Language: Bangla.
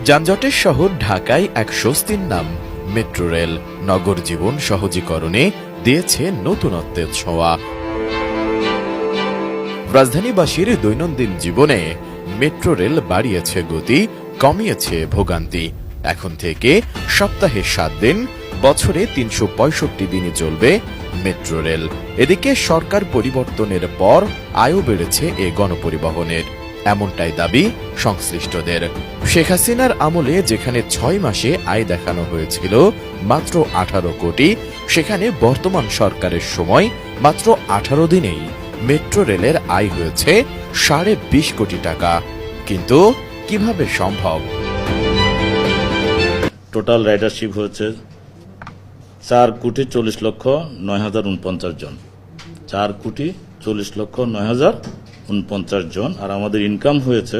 যানজটের শহর ঢাকায় এক স্বস্তির নাম মেট্রো রেল। নগর জীবন সহজীকরণে দিয়েছে নতুনত্বের ছোঁয়া। রাজধানীবাসীর দৈনন্দিন জীবনে মেট্রো রেল বাড়িয়েছে গতি, কমিয়েছে ভোগান্তি। এখন থেকে সপ্তাহে 7 দিন, বছরে 365 দিনই চলবে মেট্রো রেল। এদিকে সরকার পরিবর্তনের পর আয়ও বেড়েছে এ গণপরিবহনের, এমনটাই দাবি সংশ্লিষ্টদের। শেখ হাসিনার আমলে যেখানে 6 মাসে আয় দেখানো হয়েছিল মাত্র 18 কোটি, সেখানে বর্তমান সরকারের সময় মাত্র 18 দিনেই মেট্রো রেলের আয় হয়েছে 20.5 কোটি টাকা। কিন্তু কিভাবে সম্ভব? টোটাল রাইডারশিপ হয়েছে 4,40,09,049 জন। 4,40,09,049 জন। আর আমাদের ইনকাম হয়েছে